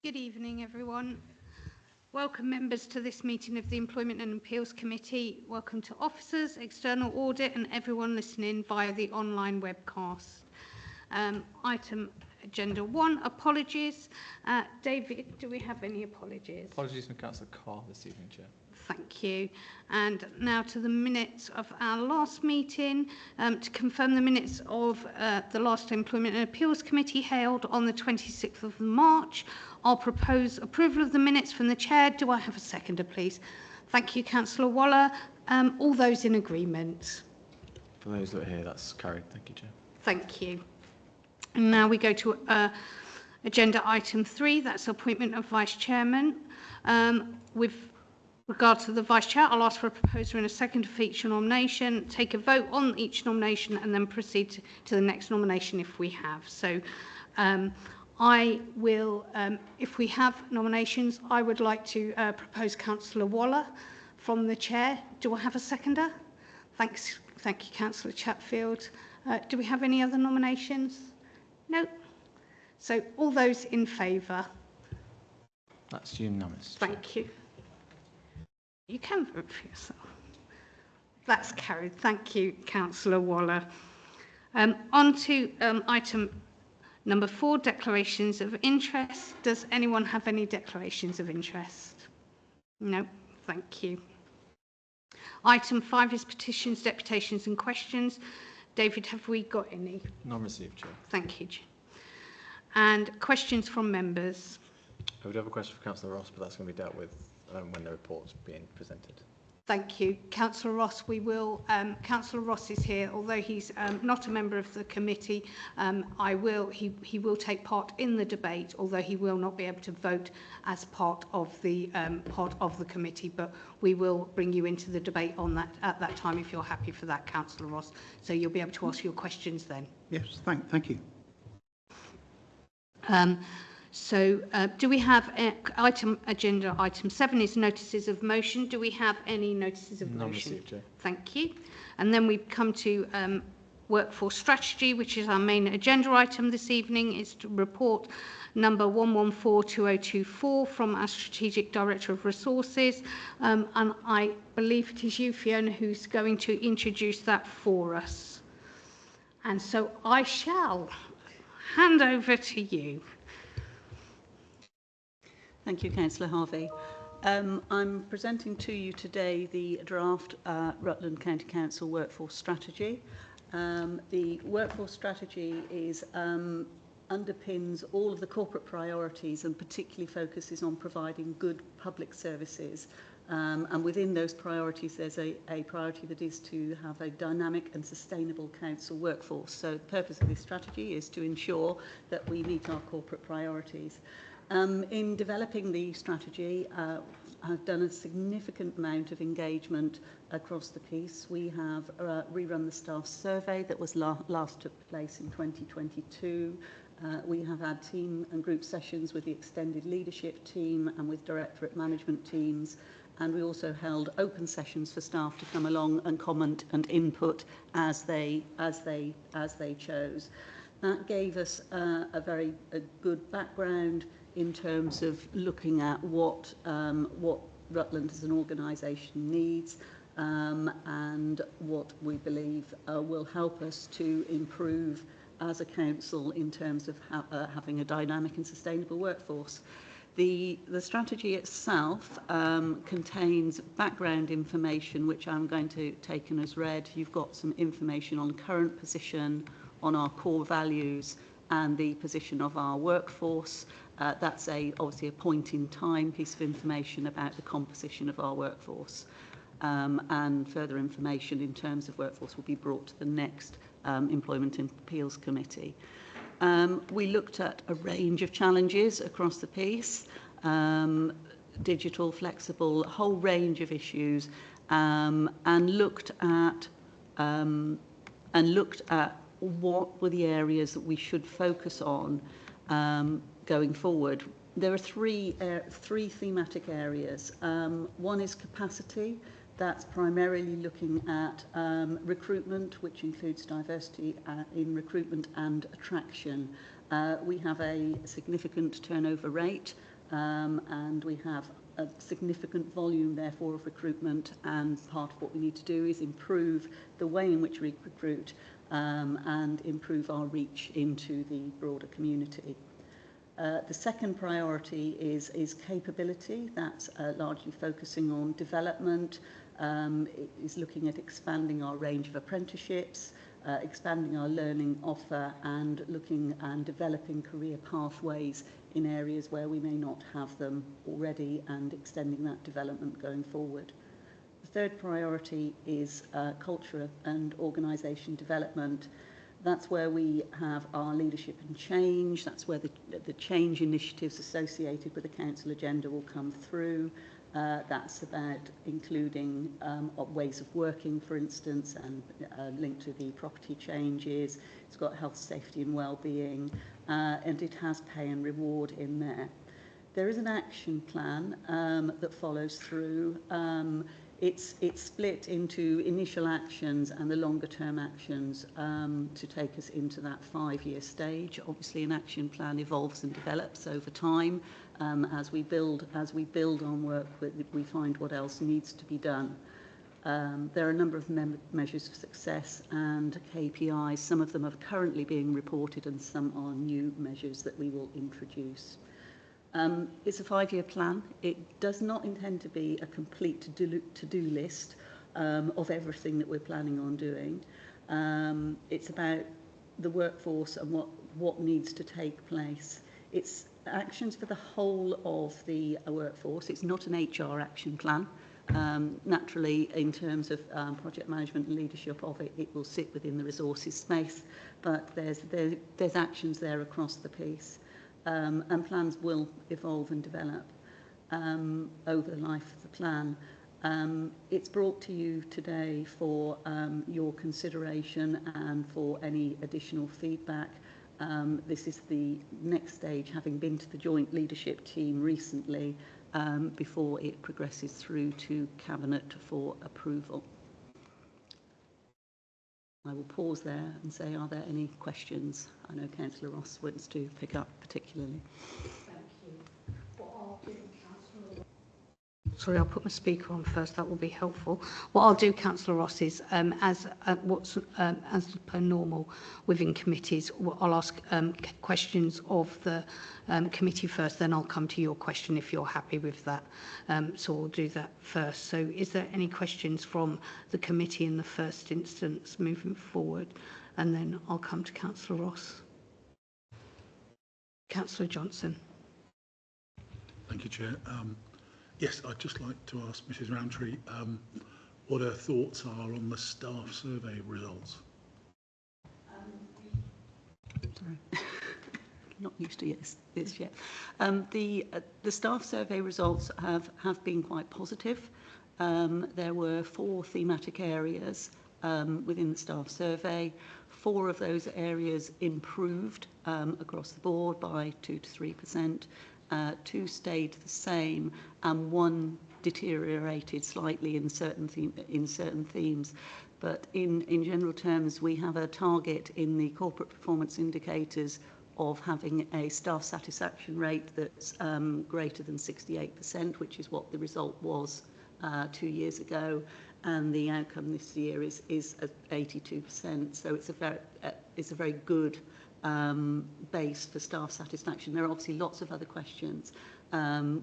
Good evening, everyone. Welcome, members, to this meeting of the Employment and Appeals Committee. Welcome to officers, external audit, and everyone listening via the online webcast. Item Agenda 1, apologies. David, do we have any apologies? Apologies from Councillor Carr this evening, Chair. Thank you. And now to the minutes of our last meeting. To confirm the minutes of the last Employment and Appeals Committee held on the 26th of March, I'll propose approval of the minutes from the Chair. Do I have a seconder, please? Thank you, Councillor Waller. All those in agreement? For those that are here, that's carried. Thank you, Chair. Thank you. And now we go to agenda item 3, that's appointment of Vice Chairman. With regard to the Vice Chair, I'll ask for a proposer and a second for each nomination, take a vote on each nomination and then proceed to the next nomination if we have. So I will, if we have nominations, I would like to propose Councillor Waller from the Chair. Do I have a seconder? Thank you, Councillor Chatfield. Do we have any other nominations? No. So all those in favour? That's unanimous. Thank you. You can vote for yourself. That's carried. Thank you, Councillor Waller. On to item number 4, declarations of interest. Does anyone have any declarations of interest? No. Thank you. Item 5 is petitions, deputations and questions. David, have we got any? None received, Chair. Thank you. And questions from members. I would have a question for Councillor Ross, but that's going to be dealt with when the report's being presented. Thank you. Councillor Ross, we will, Councillor Ross is here, although he's not a member of the committee, he will take part in the debate, although he will not be able to vote as part of the committee, but we will bring you into the debate on that at that time if you're happy for that, Councillor Ross. So you'll be able to ask your questions then. Yes, thank you. Do we have agenda item 7 is notices of motion. Do we have any notices of motion? None received, Chair. Thank you. And then we come to workforce strategy, which is our main agenda item this evening. It's to report number 1142024 from our Strategic Director of Resources. And I believe it is you, Fiona, who's going to introduce that for us. And so I shall hand over to you. Thank you, Councillor Harvey. I'm presenting to you today the draft Rutland County Council Workforce Strategy. The workforce strategy is underpins all of the corporate priorities and particularly focuses on providing good public services. And within those priorities, there's a priority that is to have a dynamic and sustainable council workforce. So the purpose of this strategy is to ensure that we meet our corporate priorities. In developing the strategy, I've done a significant amount of engagement across the piece. We have rerun the staff survey that was last took place in 2022. We have had team and group sessions with the extended leadership team and with directorate management teams. And we also held open sessions for staff to come along and comment and input as they chose. That gave us a very good background in terms of looking at what Rutland as an organisation needs and what we believe will help us to improve as a council in terms of having a dynamic and sustainable workforce. The strategy itself contains background information which I'm going to take as read. You've got some information on current position, on our core values and the position of our workforce. That's obviously a point in time piece of information about the composition of our workforce. And further information in terms of workforce will be brought to the next Employment and Appeals Committee. We looked at a range of challenges across the piece, digital, flexible, a whole range of issues, and looked at what were the areas that we should focus on going forward. There are three thematic areas. One is capacity. That's primarily looking at recruitment, which includes diversity in recruitment and attraction. We have a significant turnover rate and we have a significant volume, therefore, of recruitment, and part of what we need to do is improve the way in which we recruit and improve our reach into the broader community. The second priority is capability. That's largely focusing on development. It is looking at expanding our range of apprenticeships, expanding our learning offer, and looking and developing career pathways in areas where we may not have them already, and extending that development going forward. The third priority is culture and organisation development. That's where we have our leadership and change. That's where the change initiatives associated with the council agenda will come through. That's about including ways of working, for instance, and linked to the property changes. It's got health, safety and well-being, and it has pay and reward in there. There is an action plan that follows through. It's split into initial actions and the longer term actions to take us into that 5-year stage. Obviously, an action plan evolves and develops over time. As we build on work, we find what else needs to be done. There are a number of measures of success and KPIs. Some of them are currently being reported, and some are new measures that we will introduce. It's a 5-year plan. It does not intend to be a complete to-do list of everything that we're planning on doing. It's about the workforce and what needs to take place. It's actions for the whole of the workforce. It's not an HR action plan. Naturally, in terms of project management and leadership of it, it will sit within the resources space, but there's actions there across the piece. And plans will evolve and develop over the life of the plan. It's brought to you today for your consideration and for any additional feedback. This is the next stage, having been to the joint leadership team recently, before it progresses through to Cabinet for approval. I will pause there and say, are there any questions? I know Councillor Ross wants to pick up particularly. Thank you. What I'll do, Councillor... Sorry, I'll put my speaker on first. That will be helpful. What I'll do, Councillor Ross, is as per normal within committees, I'll ask questions of the committee first, then I'll come to your question if you're happy with that. So we'll do that first. So is there any questions from the committee in the first instance moving forward? And then I'll come to Councillor Ross. Councillor Johnson. Thank you, Chair. Yes, I'd just like to ask Mrs Rowntree what her thoughts are on the staff survey results. Sorry. Not used to this yet. The staff survey results have been quite positive. There were 4 thematic areas within the staff survey. 4 of those areas improved across the board by 2 to 3%. 2 stayed the same, and 1 deteriorated slightly in certain themes. But in general terms, we have a target in the corporate performance indicators of having a staff satisfaction rate that's greater than 68%, which is what the result was 2 years ago, and the outcome this year is at 82%. So it's a very good base for staff satisfaction. There are obviously lots of other questions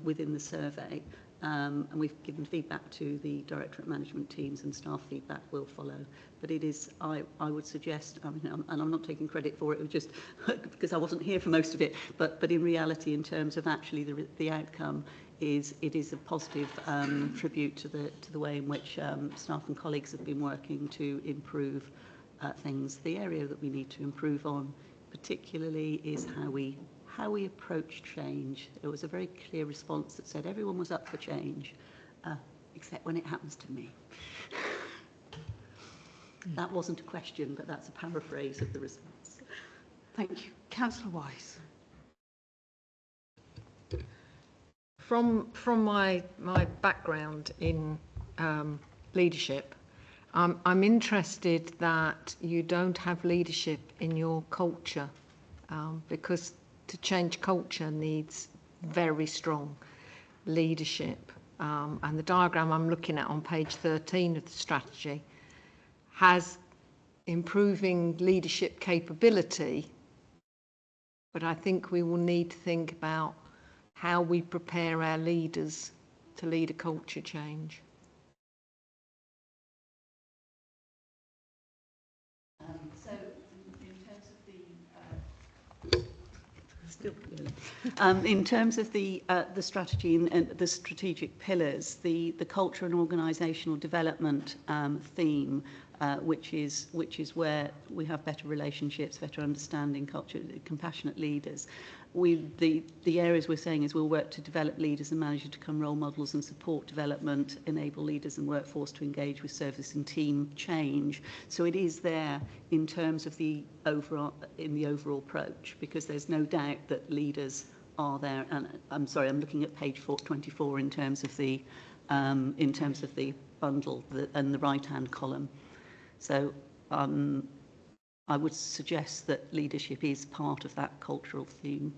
within the survey, and we've given feedback to the Directorate Management teams, and staff feedback will follow. But it is, I would suggest, and I'm not taking credit for it, it was just because I wasn't here for most of it, but in reality, in terms of actually the outcome, it is a positive tribute to the way in which staff and colleagues have been working to improve things. The area that we need to improve on particularly is how we approach change. There was a very clear response that said everyone was up for change, except when it happens to me. That wasn't a question, but that's a paraphrase of the response. Thank you. Councillor Wise. From my background in leadership, I'm interested that you don't have leadership in your culture, because to change culture needs very strong leadership. And the diagram I'm looking at on page 13 of the strategy has improving leadership capability, but I think we will need to think about how we prepare our leaders to lead a culture change. So, in terms of in terms of the strategy and the strategic pillars, the culture and organisational development theme, which is where we have better relationships, better understanding, culture, compassionate leaders. The areas we're saying is we'll work to develop leaders and managers to become role models and support development, enable leaders and workforce to engage with service and team change. So it is there in terms of the overall approach, because there's no doubt that leaders are there. And I'm sorry, I'm looking at page 24 in terms of the bundle and the right-hand column. So I would suggest that leadership is part of that cultural theme.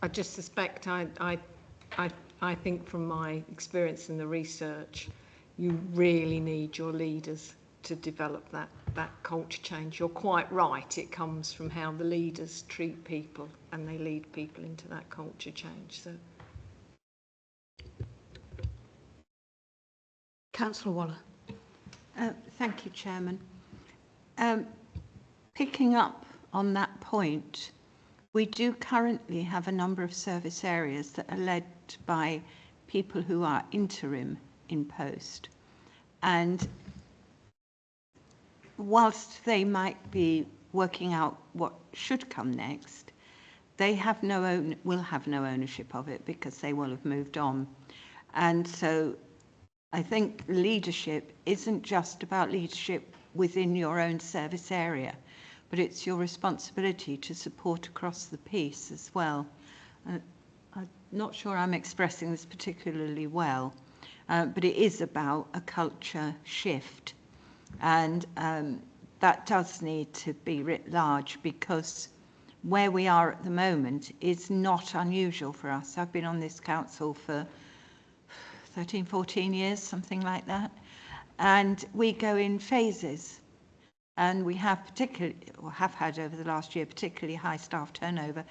I just suspect, I think from my experience in the research, you really need your leaders to develop that culture change. You're quite right, it comes from how the leaders treat people and they lead people into that culture change. So, Councillor Waller. Thank you, Chairman. Picking up on that point, we do currently have a number of service areas that are led by people who are interim in post. And whilst they might be working out what should come next, they will have no ownership of it because they will have moved on. And so I think leadership isn't just about leadership within your own service area, but it's your responsibility to support across the piece as well. I'm not sure I'm expressing this particularly well, but it is about a culture shift. And that does need to be writ large, because where we are at the moment is not unusual for us. I've been on this council for 13, 14 years, something like that. And we go in phases. And we have had over the last year, particularly high staff turnover.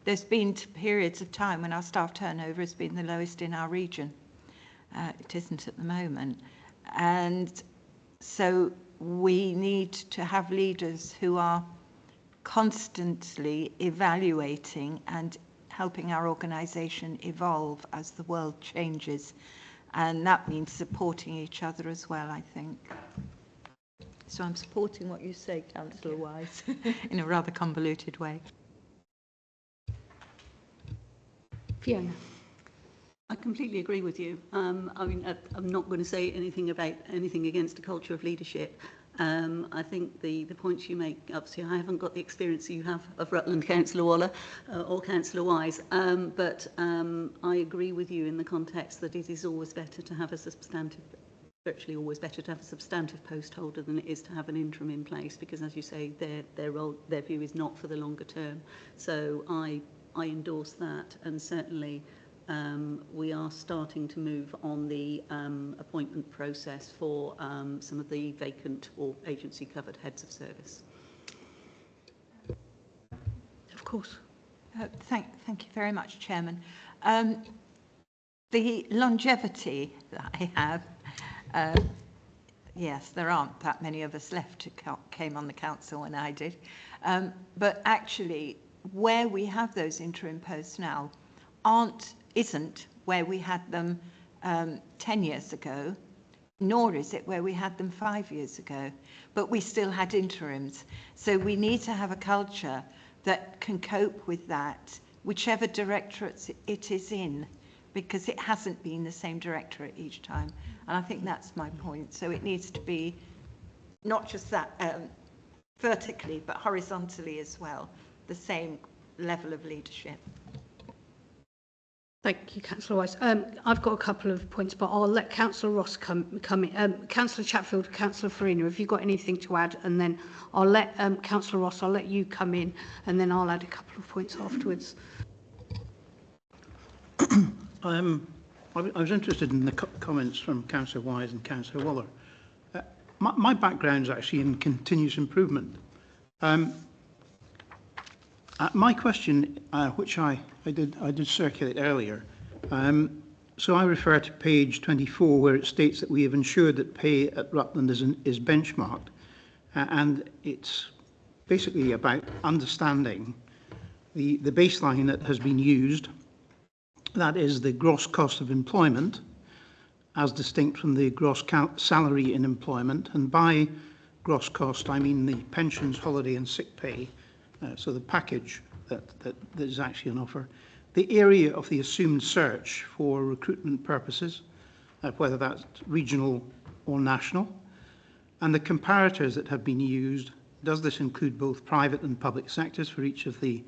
There's been periods of time when our staff turnover has been the lowest in our region. It isn't at the moment. And so we need to have leaders who are constantly evaluating and helping our organisation evolve as the world changes. And that means supporting each other as well, I think. So I'm supporting what you say, Councillor Wise, in a rather convoluted way. Fiona. I completely agree with you. I mean, I'm not going to say anything against a culture of leadership. I think the points you make, obviously I haven't got the experience you have of Rutland, Councillor Waller or Councillor Wise, but I agree with you in the context that it is always better to have a substantive, virtually always better to have a substantive post holder than it is to have an interim in place, because as you say, their role, their view is not for the longer term. So I endorse that, and certainly we are starting to move on the appointment process for some of the vacant or agency covered heads of service. Of course. Thank you very much, Chairman. The longevity that I have, yes, there aren't that many of us left who came on the council when I did, but actually where we have those interim posts now isn't where we had them 10 years ago, nor is it where we had them 5 years ago, but we still had interims. So we need to have a culture that can cope with that, whichever directorate it is in, because it hasn't been the same directorate each time. And I think that's my point. So it needs to be not just that vertically, but horizontally as well, the same level of leadership. Thank you, Councillor Wise. I've got a couple of points, but I'll let Councillor Ross come in. Councillor Chatfield, Councillor Farina, have you got anything to add? And then I'll let Councillor Ross, I'll let you come in, and then I'll add a couple of points afterwards. I was interested in the comments from Councillor Wise and Councillor Waller. My background is actually in continuous improvement. My question, which I did circulate earlier, so I refer to page 24 where it states that we have ensured that pay at Rutland is benchmarked, and it's basically about understanding the baseline that has been used, that is the gross cost of employment as distinct from the gross salary in employment, and by gross cost I mean the pensions, holiday and sick pay. So the package that is actually on offer, the area of the assumed search for recruitment purposes, whether that's regional or national, and the comparators that have been used. Does this include both private and public sectors for each of the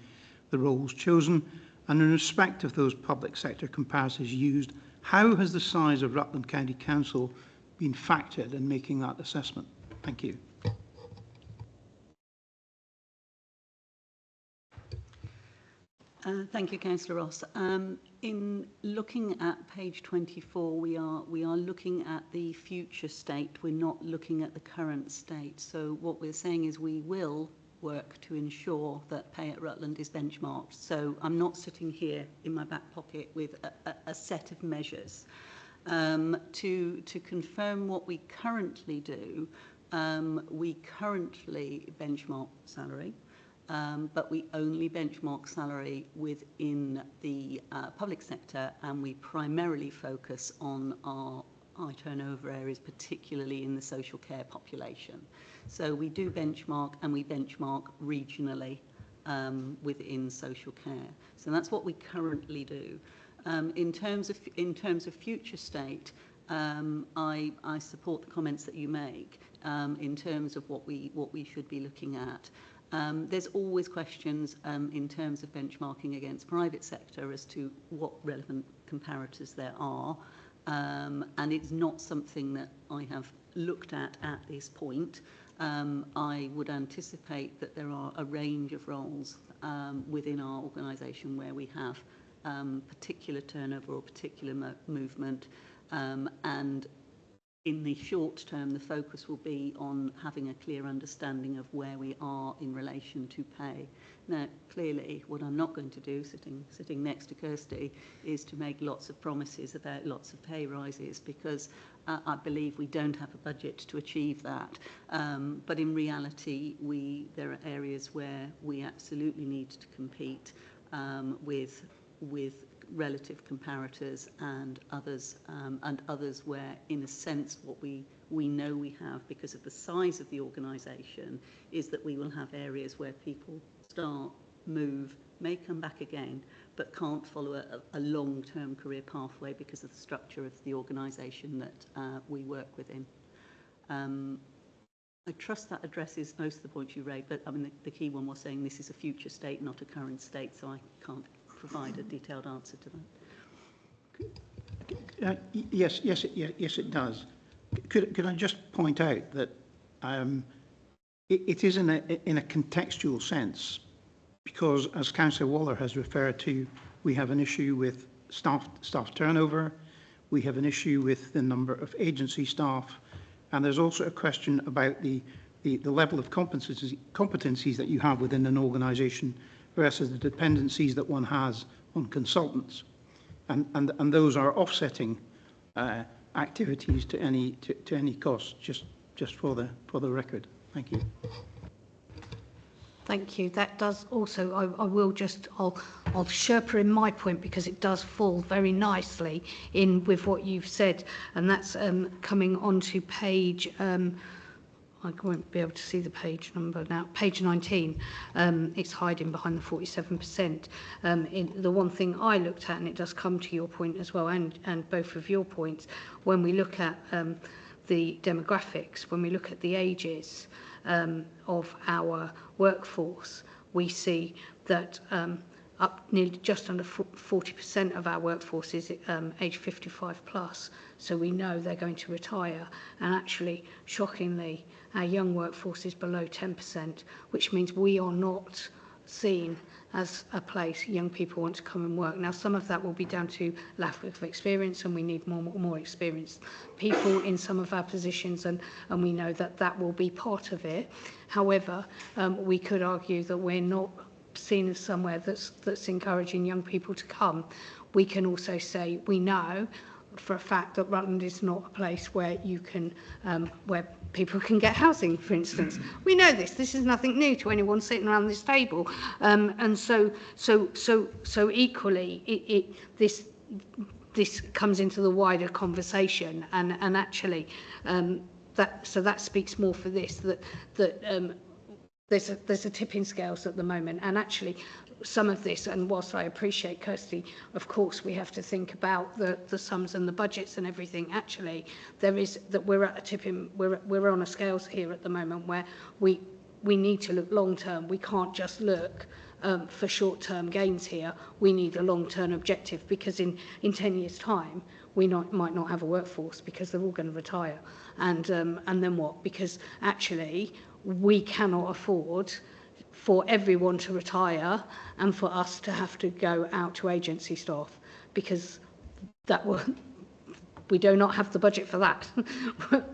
roles chosen? And in respect of those public sector comparators used, how has the size of Rutland County Council been factored in making that assessment? Thank you. Thank you, Councillor Ross. In looking at page 24, we are looking at the future state. We're not looking at the current state. So what we're saying is we will work to ensure that pay at Rutland is benchmarked. So I'm not sitting here in my back pocket with a set of measures. To confirm what we currently do, we currently benchmark salary. But we only benchmark salary within the public sector, and we primarily focus on our high turnover areas, particularly in the social care population. So we do benchmark, and we benchmark regionally within social care. So that's what we currently do. In terms of future state, I support the comments that you make in terms of what we should be looking at. There's always questions in terms of benchmarking against private sector as to what relevant comparators there are, and it's not something that I have looked at this point. I would anticipate that there are a range of roles within our organisation where we have particular turnover or particular movement, and in the short term, the focus will be on having a clear understanding of where we are in relation to pay. Now, clearly, what I'm not going to do, sitting next to Kirsty, is to make lots of promises about lots of pay rises, because I believe we don't have a budget to achieve that. But in reality, there are areas where we absolutely need to compete with relative comparators and others where, in a sense, what we know we have because of the size of the organisation is that we will have areas where people start, move, may come back again, but can't follow a long-term career pathway because of the structure of the organisation that we work within. I trust that addresses most of the points you raised, but I mean the key one was saying this is a future state, not a current state, so I can't provide a detailed answer to that. Yes, it does. Could I just point out that it is in a contextual sense, because as Councillor Waller has referred to, we have an issue with staff turnover, we have an issue with the number of agency staff, and there's also a question about the level of competencies that you have within an organisation versus the dependencies that one has on consultants, and those are offsetting activities to any cost. Just for the record. Thank you. Thank you. That does also, I'll Sherpa in my point because it does fall very nicely in with what you've said, and that's coming onto page. I won't be able to see the page number now. Page 19. It's hiding behind the 47%. The one thing I looked at, and it does come to your point as well, and both of your points, when we look at the demographics, when we look at the ages of our workforce, we see that up nearly just under 40% of our workforce is age 55 plus. So we know they're going to retire. And actually, shockingly, our young workforce is below 10%, which means we are not seen as a place young people want to come and work. Now, some of that will be down to lack of experience, and we need more experienced people in some of our positions, and we know that that will be part of it. However, we could argue that we're not seen as somewhere that's encouraging young people to come. We can also say we know for a fact that Rutland is not a place where you can where people can get housing, for instance. We know this. This is nothing new to anyone sitting around this table. And so equally, this comes into the wider conversation, and actually that speaks more for this, that there's a tipping scales at the moment, and actually some of this, and whilst I appreciate Kirsty, of course we have to think about the sums and the budgets and everything. Actually, there is that we're at a tipping, we're on a scales here at the moment where we need to look long term. We can't just look for short term gains here. We need a long term objective, because in 10 years time we might not have a workforce because they're all going to retire, and then what? Because actually we cannot afford for everyone to retire and for us to have to go out to agency staff, because we do not have the budget for that.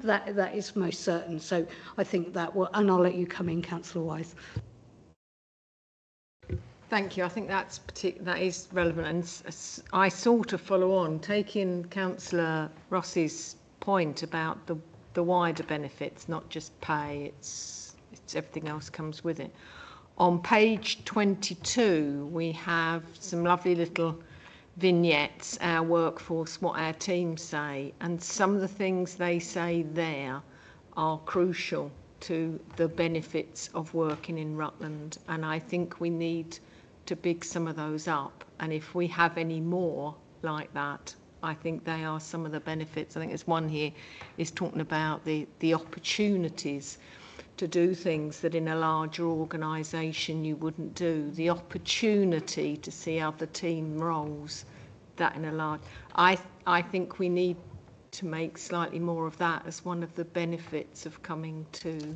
that is most certain. So I think that will, and I'll let you come in, Councillor Wise. Thank you. I think that is relevant, and I sort of follow on, taking Councillor Ross's point about the wider benefits, not just pay. It's everything else comes with it. On page 22, we have some lovely little vignettes, our workforce, what our teams say, and some of the things they say there are crucial to the benefits of working in Rutland, and I think we need to big some of those up, and if we have any more like that, I think they are some of the benefits. I think there's one here is talking about the opportunities to do things that in a larger organisation you wouldn't do, the opportunity to see other team roles, that in a large... I think we need to make slightly more of that as one of the benefits of coming to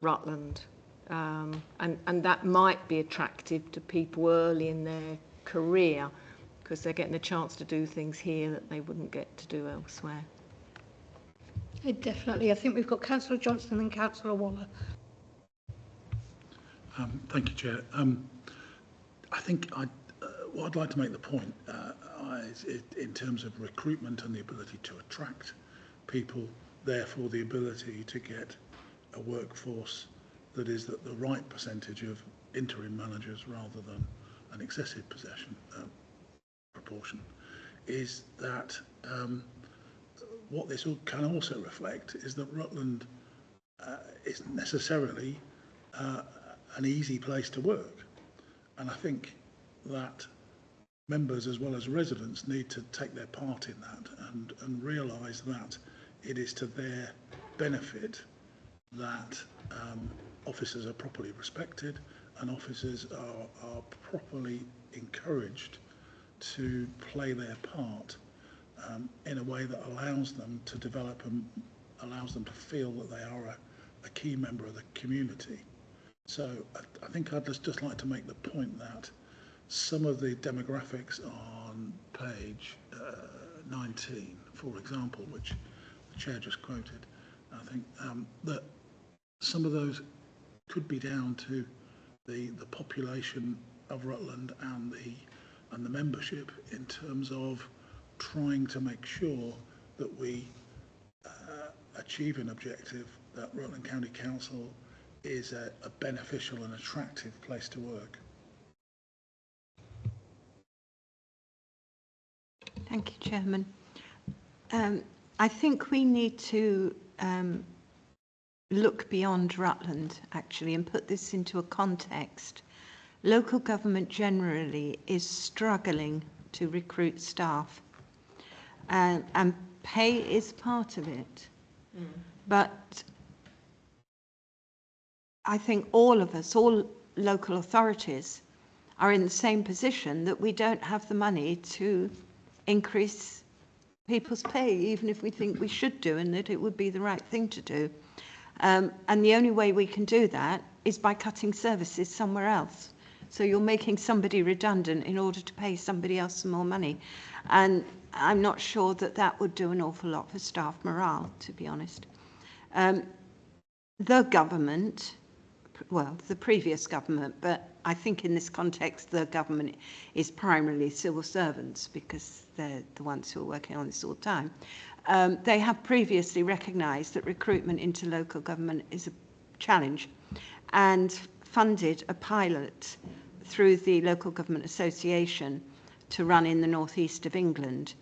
Rutland. And that might be attractive to people early in their career, because they're getting a chance to do things here that they wouldn't get to do elsewhere. Definitely. I think we've got Councillor Johnson and Councillor Waller. Thank you, Chair. I think what I'd like to make the point is in terms of recruitment and the ability to attract people, therefore the ability to get a workforce that is the right percentage of interim managers rather than an excessive proportion, is that what this can also reflect is that Rutland isn't necessarily an easy place to work. And I think that members as well as residents need to take their part in that and realise that it is to their benefit that officers are properly respected and officers are properly encouraged to play their part in a way that allows them to develop and allows them to feel that they are a key member of the community. So I think I'd just like to make the point that some of the demographics on page 19, for example, which the Chair just quoted, I think that some of those could be down to the population of Rutland and the membership in terms of trying to make sure that we achieve an objective that Rutland County Council is a beneficial and attractive place to work. Thank you, Chairman. I think we need to look beyond Rutland, actually, and put this into a context. Local government generally is struggling to recruit staff, and pay is part of it. But I think all of us, all local authorities, are in the same position that we don't have the money to increase people's pay, even if we think we should do and that it would be the right thing to do. And the only way we can do that is by cutting services somewhere else. So you're making somebody redundant in order to pay somebody else some more money. And I'm not sure that that would do an awful lot for staff morale, to be honest. The government, well, the previous government, but I think in this context, the government is primarily civil servants because they're the ones who are working on this all the time. They have previously recognised that recruitment into local government is a challenge and funded a pilot through the Local Government Association to run in the northeast of England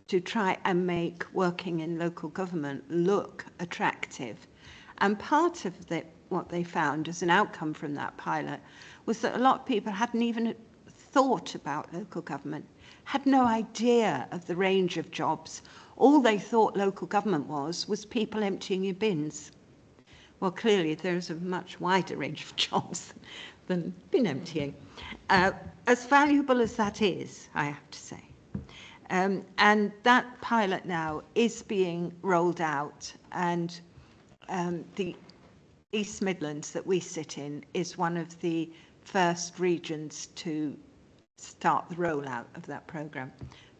to try and make working in local government look attractive. And part of what they found as an outcome from that pilot was that a lot of people hadn't even thought about local government, had no idea of the range of jobs. All they thought local government was people emptying your bins. Well, clearly there's a much wider range of jobs than bin emptying. As valuable as that is, I have to say. And that pilot now is being rolled out, and the East Midlands that we sit in is one of the first regions to start the rollout of that programme.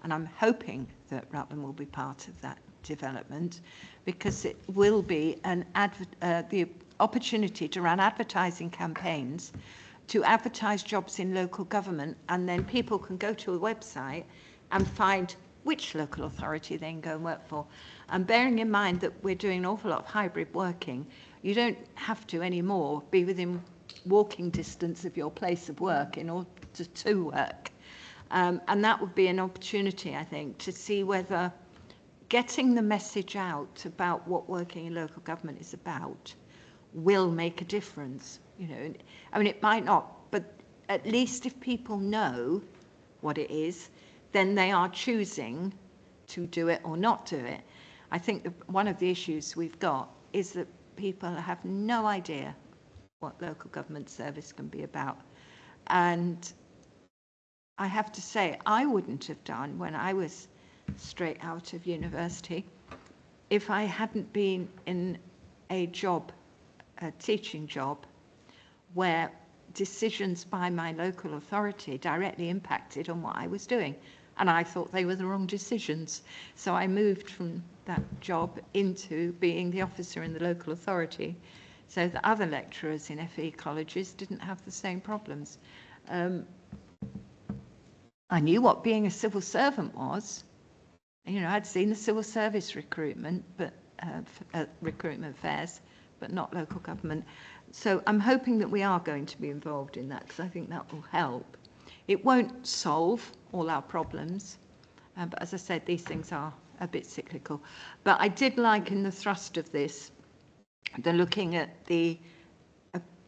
And I'm hoping that Rutland will be part of that development because it will be the opportunity to run advertising campaigns to advertise jobs in local government, and then people can go to a website and find which local authority they can go and work for. And bearing in mind that we're doing an awful lot of hybrid working, you don't have to anymore be within walking distance of your place of work in order to work. And that would be an opportunity, I think, to see whether getting the message out about what working in local government is about will make a difference. You know, I mean, it might not, but at least if people know what it is, then they are choosing to do it or not do it. I think one of the issues we've got is that people have no idea what local government service can be about. And I have to say, I wouldn't have done when I was straight out of university if I hadn't been in a job, a teaching job, where decisions by my local authority directly impacted on what I was doing. And I thought they were the wrong decisions. So I moved from that job into being the officer in the local authority, so that other lecturers in FE colleges didn't have the same problems. I knew what being a civil servant was. You know, I'd seen the civil service recruitment, but recruitment fairs, but not local government. So I'm hoping that we are going to be involved in that, because I think that will help. It won't solve all our problems, but as I said, these things are a bit cyclical. But I did like in the thrust of this, the looking at the,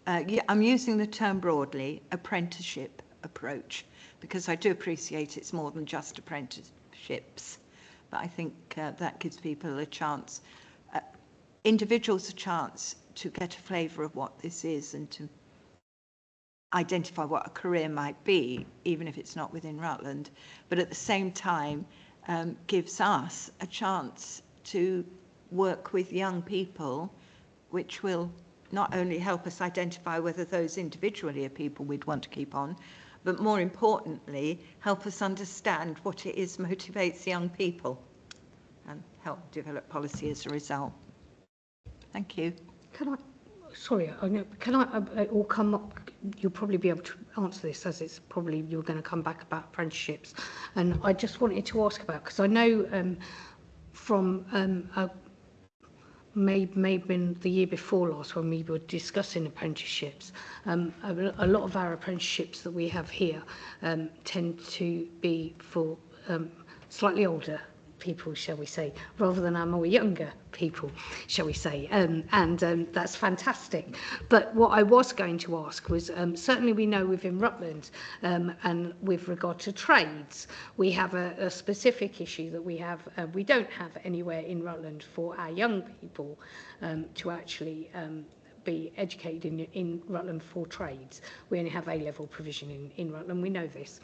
I'm using the term broadly, apprenticeship approach, because I do appreciate it's more than just apprenticeships. But I think that gives people a chance, individuals a chance to get a flavour of what this is and to identify what a career might be, even if it's not within Rutland, but at the same time gives us a chance to work with young people, which will not only help us identify whether those individually are people we'd want to keep on, but more importantly, help us understand what it is motivates young people and help develop policy as a result. Thank you. Can I, sorry, I know, can I, or come up, you'll probably be able to answer this as it's probably you're going to come back about apprenticeships. And I just wanted to ask about, because I know from maybe the year before last when we were discussing apprenticeships, a lot of our apprenticeships that we have here tend to be for slightly older people, shall we say, rather than our more younger people, shall we say, and that's fantastic. But what I was going to ask was, certainly we know within Rutland, and with regard to trades, we have a specific issue that we don't have anywhere in Rutland for our young people to actually be educated in Rutland for trades. We only have A-level provision in Rutland, we know this.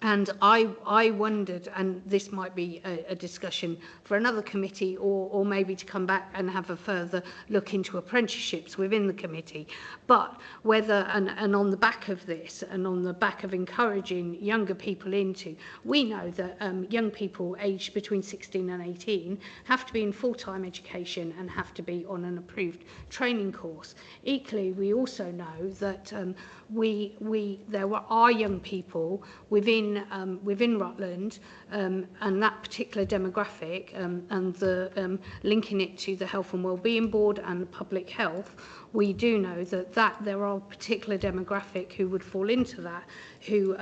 And I wondered, and this might be a discussion for another committee, or maybe to come back and have a further look into apprenticeships within the committee, but whether, and on the back of this, and on the back of encouraging younger people into, we know that young people aged between 16 and 18 have to be in full-time education and have to be on an approved training course. Equally, we also know that there are young people within Rutland, and that particular demographic, and the linking it to the Health and Wellbeing Board and public health, we do know that there are a particular demographic who would fall into that, who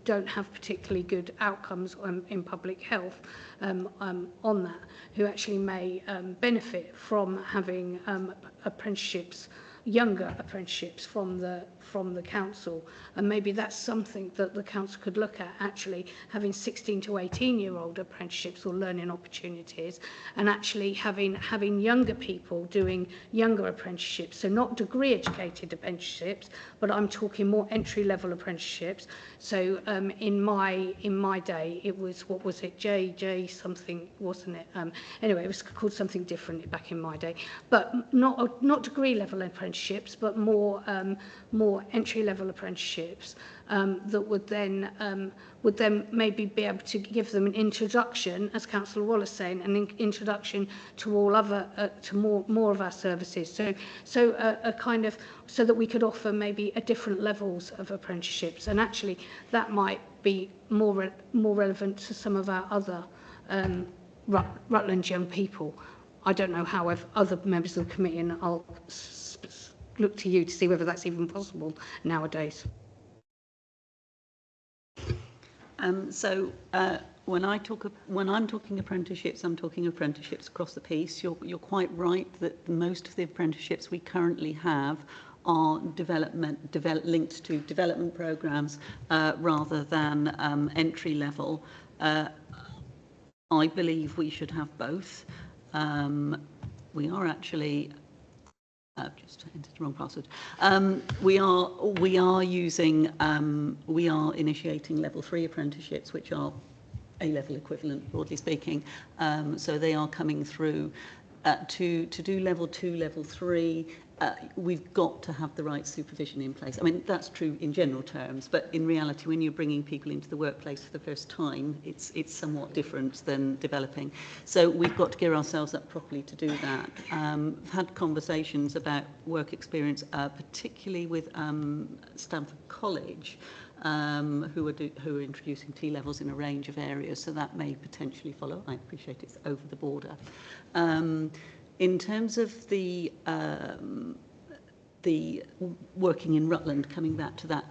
don't have particularly good outcomes in public health on that, who actually may benefit from having apprenticeships, younger apprenticeships from the council, and maybe that's something that the council could look at, actually having 16 to 18-year-old apprenticeships or learning opportunities, and actually having younger people doing younger apprenticeships, so not degree educated apprenticeships, but I'm talking more entry-level apprenticeships. So in my day it was, what was it, J something, wasn't it? Anyway, it was called something different back in my day, but not degree level apprenticeships, but more entry-level apprenticeships that would then maybe be able to give them an introduction, as Councillor Wallace saying, an introduction to all other to more of our services. So a kind of, so that we could offer maybe a different levels of apprenticeships, and actually that might be more relevant to some of our other Rutland young people. I don't know how other members of the committee, and I'll look to you to see whether that's even possible nowadays. When I'm talking apprenticeships, I'm talking apprenticeships across the piece. You're quite right that most of the apprenticeships we currently have are linked to development programs rather than entry level. I believe we should have both. We are actually just entered the wrong password. We are initiating level 3 apprenticeships, which are A-level equivalent, broadly speaking. So they are coming through. To do level 2, level 3, we've got to have the right supervision in place. I mean, that's true in general terms, but in reality, when you're bringing people into the workplace for the first time, it's somewhat different than developing. So we've got to gear ourselves up properly to do that. I've had conversations about work experience, particularly with Stamford College, who are introducing T-levels in a range of areas, so that may potentially follow. I appreciate it's over the border. In terms of the working in Rutland, coming back to that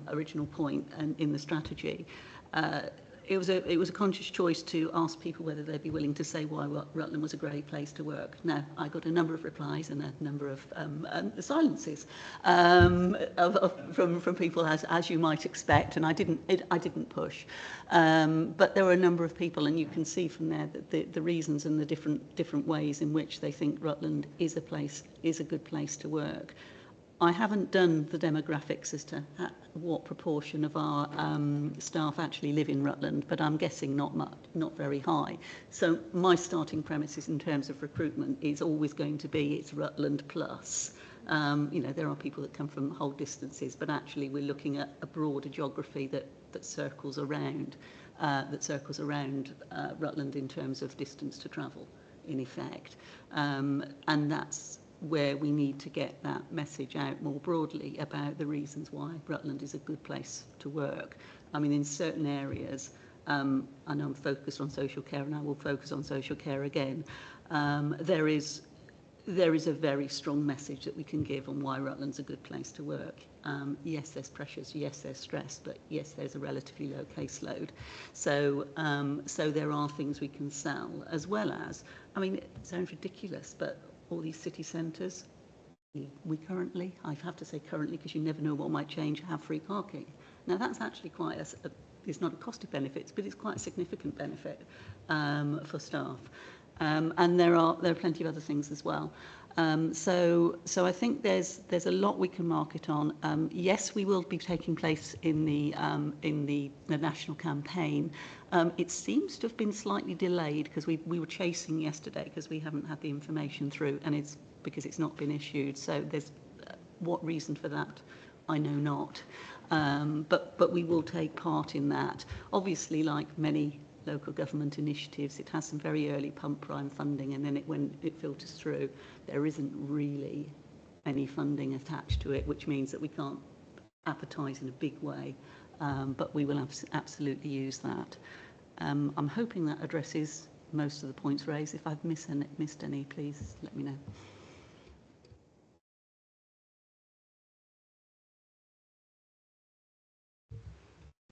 original point and in the strategy, it was a conscious choice to ask people whether they'd be willing to say why Rutland was a great place to work. Now, I got a number of replies and a number of silences from people, as you might expect, and I didn't push. But there were a number of people, and you can see from there that the reasons and the different ways in which they think Rutland is a good place to work. I haven't done the demographics as to what proportion of our staff actually live in Rutland, but I'm guessing not much, not very high. So my starting premises in terms of recruitment is always going to be it's Rutland plus. There are people that come from whole distances, but actually we're looking at a broader geography that circles around Rutland in terms of distance to travel, in effect, and that's where we need to get that message out more broadly about the reasons why Rutland is a good place to work. I mean, in certain areas, I know I'm focused on social care, and I will focus on social care again, there is a very strong message that we can give on why Rutland's a good place to work. Yes, there's pressures, yes, there's stress, but yes, there's a relatively low caseload. So there are things we can sell, as well as, I mean, it sounds ridiculous, but all these city centres, we currently, I have to say currently because you never know what might change, have free parking. Now that's actually quite it's not a cost of benefits, but it's quite a significant benefit for staff. And there are plenty of other things as well. So I think there's a lot we can market on. Yes, we will be taking place in the national campaign. It seems to have been slightly delayed because we were chasing yesterday because we haven't had the information through, and it's because it's not been issued. So there's what reason for that, I know not. But we will take part in that. Obviously, like many local government initiatives, it has some very early pump prime funding, and then when it filters through, there isn't really any funding attached to it, which means that we can't advertise in a big way, but we will absolutely use that. I'm hoping that addresses most of the points raised. If I've missed any, please let me know.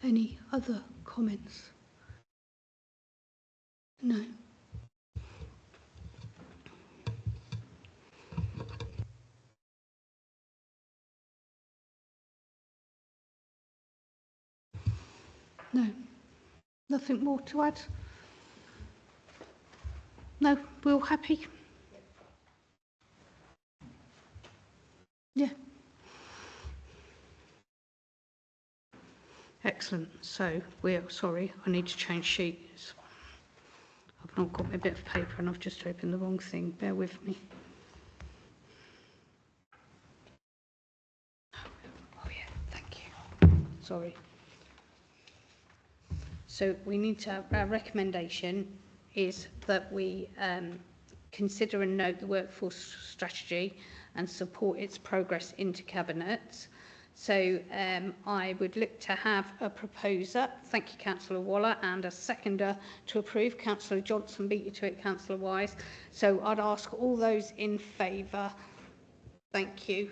Any other comments? No. No. Nothing more to add? No, we're all happy? Yeah. Excellent. So sorry, I need to change sheets. I've not got my bit of paper and I've just opened the wrong thing. Bear with me. Oh yeah, thank you. Sorry. So we need to, our recommendation is that we consider and note the workforce strategy and support its progress into Cabinet. So I would look to have a proposer, thank you Councillor Waller, and a seconder to approve. Councillor Johnson beat you to it, Councillor Wise. So I'd ask all those in favour. Thank you.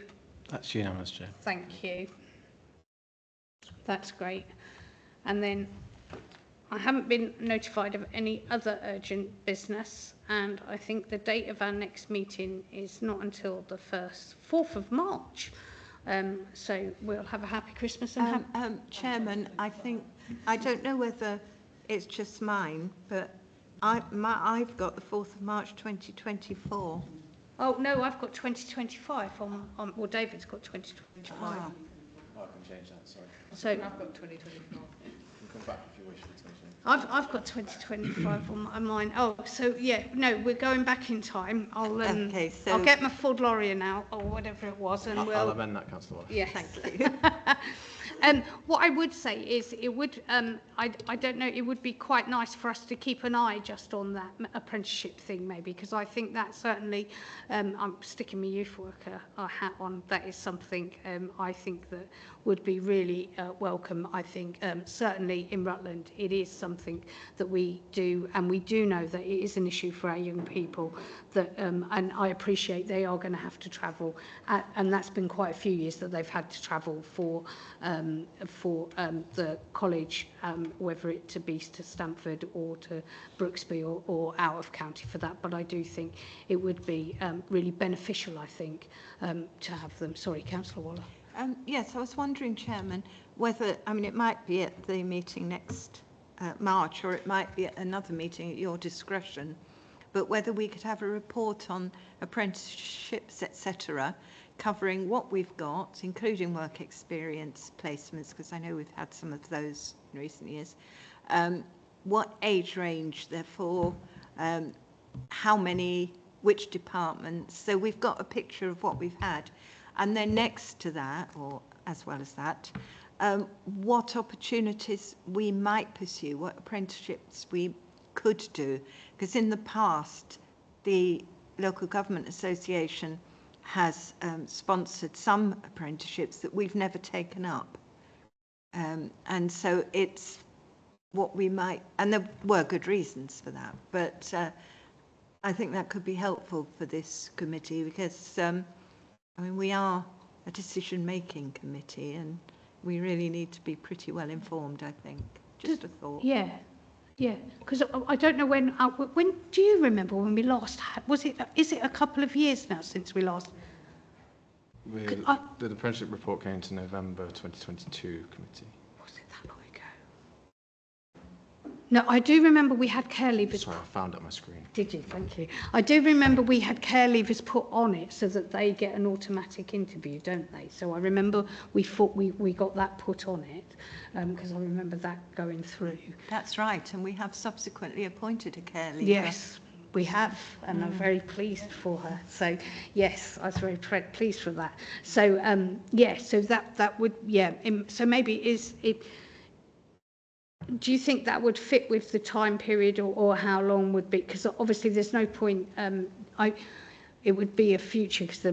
That's unanimous, Chair. Thank you. That's great. And then I haven't been notified of any other urgent business, and I think the date of our next meeting is not until the 4th of March. So we'll have a happy Christmas and Chairman, I don't know whether it's just mine, but I've got the 4th of March 2024. Oh no, I've got 2025 on well, David's got 2025. Oh, I can change that, sorry. So I've got 2024. You can come back if you wish for 2024. I've got 2025 on mine. Oh, so yeah, no, we're going back in time. Okay, so I'll get my Ford Lorien out or whatever it was, and I'll amend that, Councillor Waller. Yes. thank you. What I would say is it would, I don't know, it would be quite nice for us to keep an eye just on that apprenticeship thing maybe, because I think that certainly, I'm sticking my youth worker hat on, that is something I think that would be really welcome. I think certainly in Rutland it is something that we do, and we do know that it is an issue for our young people, that and I appreciate they are going to have to travel, and that's been quite a few years that they've had to travel for the college, whether it to be to Stamford or to Brooksby or out of county for that. But I do think it would be really beneficial, I think, to have them. Sorry, Councillor Waller. Yes, I was wondering, Chairman, whether, I mean, it might be at the meeting next March, or it might be at another meeting at your discretion, but whether we could have a report on apprenticeships, etc., covering what we've got, including work experience placements, because I know we've had some of those in recent years, what age range they're for, how many, which departments. So we've got a picture of what we've had. And then next to that, or as well as that, what opportunities we might pursue, what apprenticeships we could do. Because in the past, the Local Government Association has sponsored some apprenticeships that we've never taken up. And so it's what we might, and there were good reasons for that, but I think that could be helpful for this committee, because I mean, we are a decision-making committee and we really need to be pretty well informed, I think. Just a thought. Yeah, because I don't know when do you remember when we last had, is it a couple of years now since we last? The apprenticeship report came to November 2022 committee. Was it that long ago? No, I do remember we had care leavers. Sorry, I found it on my screen. Did you? Thank you. I do remember we had care leavers put on it so that they get an automatic interview, don't they? So I remember we thought we got that put on it because I remember that going through. That's right, and we have subsequently appointed a care leaver. Yes, we have, and I'm very pleased for her. So yes, I was very pleased for that. So yeah, so that would so maybe is it. Do you think that would fit with the time period, or how long would be? Because obviously there's no point. It would be a future because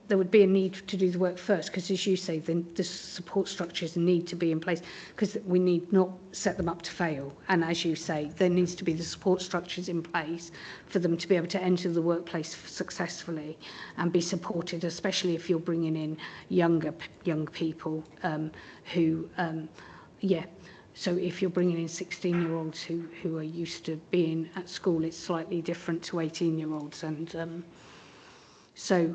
there would be a need to do the work first. Because as you say, the support structures need to be in place because we need not set them up to fail. And as you say, there needs to be the support structures in place for them to be able to enter the workplace successfully and be supported, especially if you're bringing in young people who. So if you're bringing in 16-year-olds who are used to being at school, it's slightly different to 18-year-olds. And so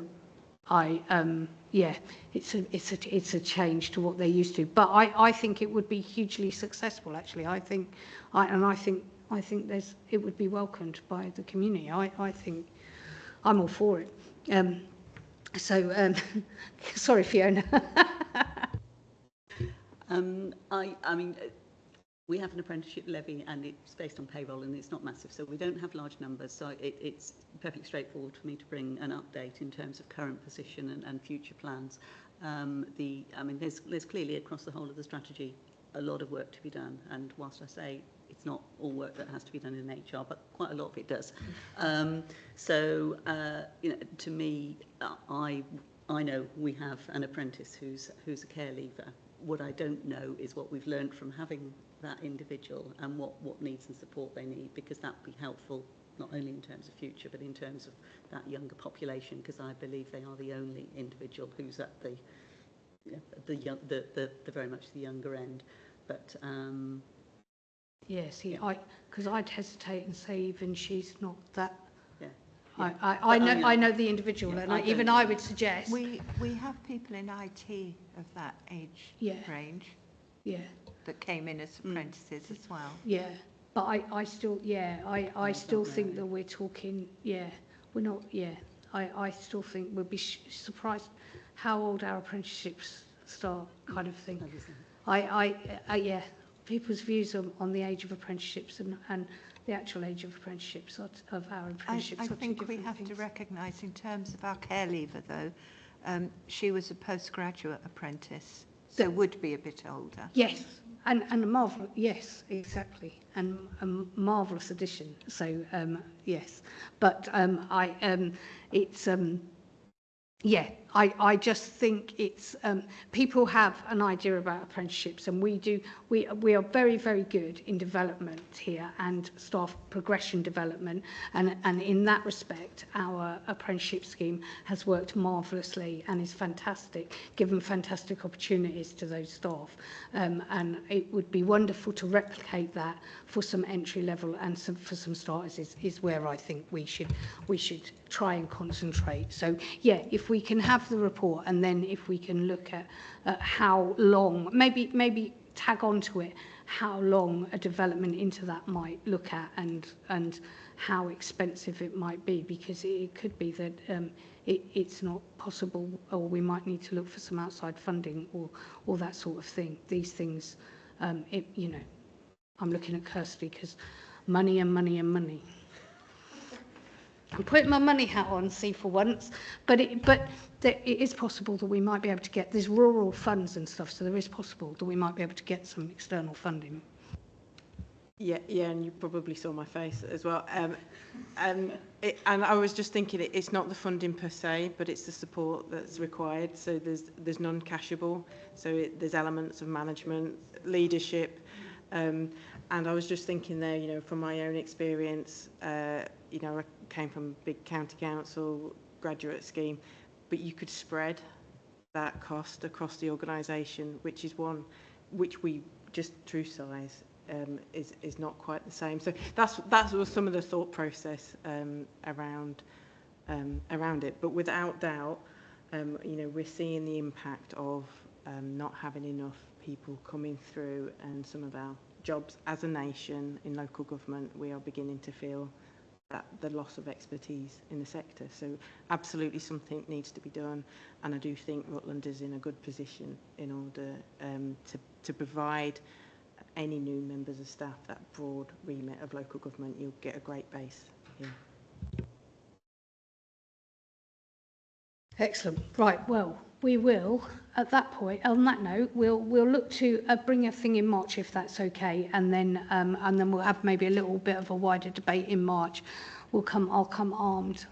it's a change to what they're used to. But I think it would be hugely successful, actually. I think it would be welcomed by the community. I think I'm all for it. Sorry, Fiona. I mean, we have an apprenticeship levy and it's based on payroll and it's not massive, so we don't have large numbers. So it's perfectly straightforward for me to bring an update in terms of current position and future plans. I mean, there's clearly across the whole of the strategy a lot of work to be done. And whilst I say it's not all work that has to be done in HR, but quite a lot of it does. You know, to me, I know we have an apprentice who's a care leaver. What I don't know is what we've learned from having that individual and what needs and support they need, because that would be helpful not only in terms of future but in terms of that younger population, because I believe they are the only individual who's at the very much the younger end. But yes, because I'd hesitate and say even she's not that. Yeah. Yeah. I know the individual, Yeah, and I would suggest. We have people in IT of that age range that came in as apprentices as well. Yeah, but I still think that we're talking. We're not. I still think we'd be surprised how old our apprenticeships start, kind of thing. People's views on the age of apprenticeships and the actual age of apprenticeships of our apprenticeships. I think we have to recognise in terms of our care leaver though, she was a postgraduate apprentice, so would be a bit older. Yes, and a marvellous, yes, exactly, and a marvellous addition. So yes, but I just think it's people have an idea about apprenticeships, and we are very, very good in development here and staff progression development, and in that respect our apprenticeship scheme has worked marvellously and is fantastic, given fantastic opportunities to those staff, and it would be wonderful to replicate that for some entry level and for some starters is where I think we should try and concentrate. So yeah, if we can have the report, and then if we can look at how long, maybe tag onto it how long a development into that might look at, and how expensive it might be, because it could be that it's not possible, or we might need to look for some outside funding or that sort of thing. These things, you know, I'm looking at Kirsty because money and money and money. I'm putting my money hat on, see, for once, but it is possible that we might be able to get, there's rural funds and stuff, so there is possible that we might be able to get some external funding. Yeah, and you probably saw my face as well. And I was just thinking, it's not the funding per se, but it's the support that's required. So there's non-cashable, so there's elements of management, leadership, and I was just thinking there, you know, from my own experience, you know, I came from a big county council graduate scheme, but you could spread that cost across the organisation, which is one which we just through size is not quite the same. So that was some of the thought process around it. But without doubt, you know, we're seeing the impact of not having enough people coming through, and some of our jobs as a nation in local government, we are beginning to feel that the loss of expertise in the sector. So absolutely something needs to be done, and I do think Rutland is in a good position in order to provide any new members of staff that broad remit of local government. You'll get a great base here. Excellent. Right, well, we will, at that point, on that note, we'll look to bring a thing in March, if that's okay, and then we'll have maybe a little bit of a wider debate in March. I'll come armed,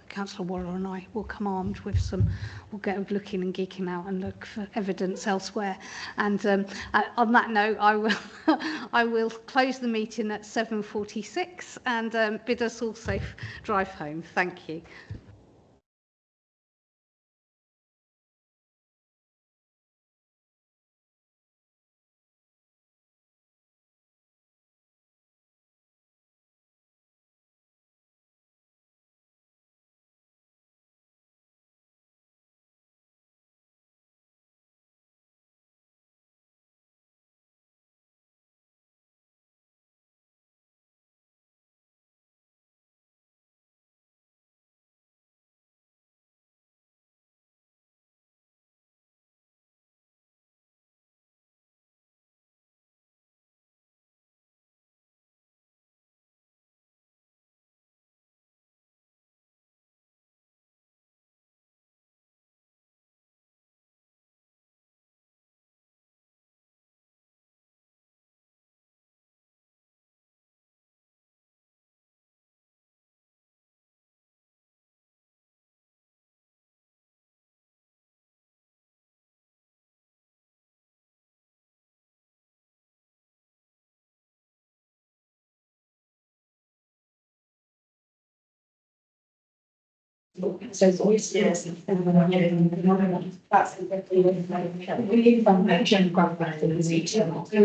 Councillor Waller and I will come armed with we'll get looking and geeking out and look for evidence elsewhere. And on that note, I will close the meeting at 7:46 and bid us all safe drive home. Thank you. So it's always yes, that's exactly what we need information from the